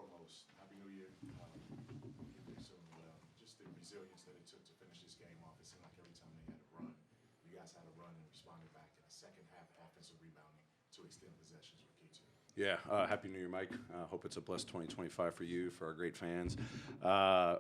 foremost, Happy New Year. You're doing so well. Just the resilience that it took to finish this game off. It seemed like every time they had a run, you guys had a run and responded back in the second half offensive rebounding to extend possessions were key to it. Yeah, Happy New Year, Mike. Hope it's a blessed 2025 for you, for our great fans.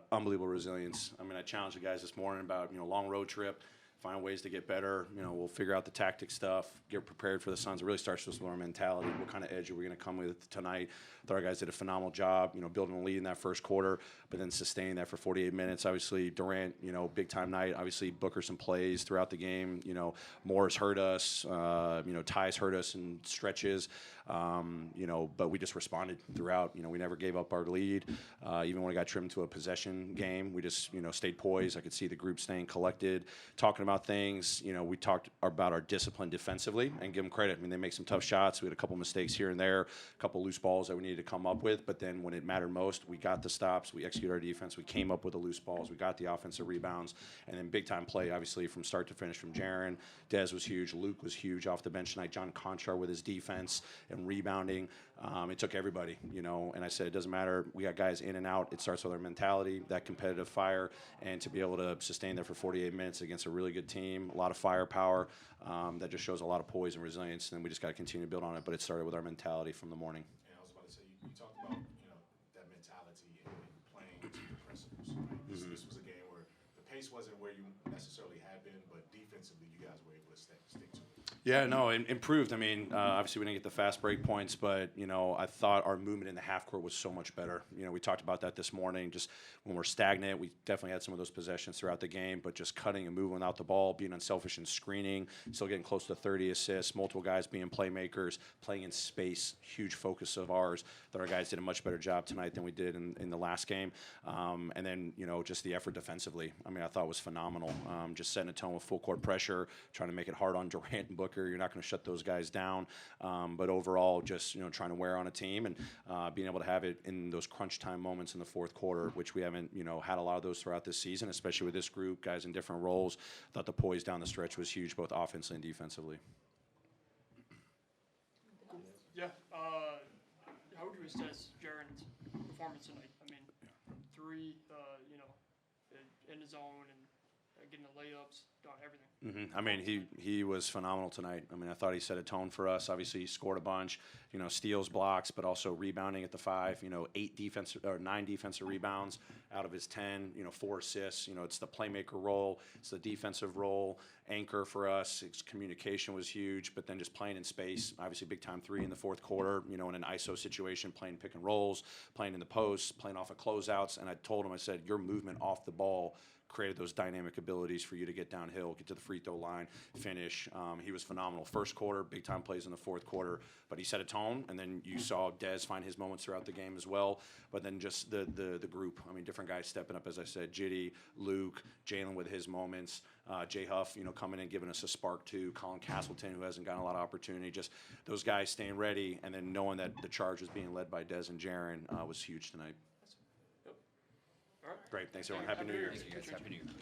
Unbelievable resilience. I mean, I challenged the guys this morning about, long road trip, find ways to get better. We'll figure out the tactic stuff, get prepared for the Suns. It really starts with our mentality. What kind of edge are we going to come with tonight? I thought our guys did a phenomenal job, building a lead in that first quarter, but then sustaining that for 48 minutes. Obviously, Durant, big time night. Obviously, Booker some plays throughout the game. Moore's hurt us. Ty's hurt us in stretches. But we just responded throughout. We never gave up our lead. Even when it got trimmed to a possession game, we just, stayed poised. I could see the group staying collected, talking about things. We talked about our discipline defensively and give them credit. I mean, they make some tough shots. We had a couple mistakes here and there, a couple loose balls that we needed to come up with. But then when it mattered most, we got the stops. We executed our defense. We came up with the loose balls. We got the offensive rebounds. And then big time play, obviously, from start to finish from Jaren. Dez was huge. Luke was huge off the bench tonight. John Conchar with his defense and rebounding. It took everybody, and I said, it doesn't matter. We got guys in and out. It starts with our mentality, that competitive fire, and to be able to sustain there for 48 minutes against a really good team, a lot of firepower, that just shows a lot of poise and resilience, and we just got to continue to build on it, but it started with our mentality from the morning. And I was about to say, you talked about, that mentality and playing to the principles, right? This was a game where the pace wasn't where you necessarily had been, but defensively, you guys were able to stick to it. Yeah, no, it improved. I mean, obviously we didn't get the fast break points, but, I thought our movement in the half court was so much better. We talked about that this morning. Just when we're stagnant, we definitely had some of those possessions throughout the game, but just cutting and moving without the ball, being unselfish and screening, still getting close to 30 assists, multiple guys being playmakers, playing in space, huge focus of ours. That our guys did a much better job tonight than we did in the last game. And then, just the effort defensively, I mean, I thought was phenomenal. Just setting a tone with full court pressure, trying to make it hard on Durant and Booker. You're not going to shut those guys down. But overall, just, trying to wear on a team and being able to have it in those crunch time moments in the fourth quarter, which we haven't, had a lot of those throughout this season, especially with this group, guys in different roles. I thought the poise down the stretch was huge, both offensively and defensively. Yeah. How would you assess Jaren's performance tonight? I mean, three, in his zone and getting the layups, doing everything. I mean, he was phenomenal tonight. I mean, I thought he set a tone for us. Obviously, he scored a bunch, steals, blocks, but also rebounding at the 5. 9 defensive rebounds out of his 10. 4 assists. It's the playmaker role. It's the defensive role. Anchor for us. His communication was huge, but then just playing in space. Obviously, big time 3 in the fourth quarter. In an ISO situation, playing pick and rolls, playing in the post, playing off of closeouts. And I told him, I said, your movement off the ball created those dynamic abilities for you to get downhill, get to the free throw line, finish. He was phenomenal. First quarter, big time plays in the fourth quarter, but he set a tone, and then you saw Dez find his moments throughout the game as well. But then just the group, I mean, different guys stepping up, as I said, Jitty, Luke, Jalen with his moments, Jay Huff, coming in, giving us a spark too, Colin Castleton, who hasn't gotten a lot of opportunity, just those guys staying ready, and then knowing that the charge was being led by Dez and Jaren was huge tonight. Yep. All right. Great. Thanks, everyone. Happy New Year. Thank you, guys. Happy New Year.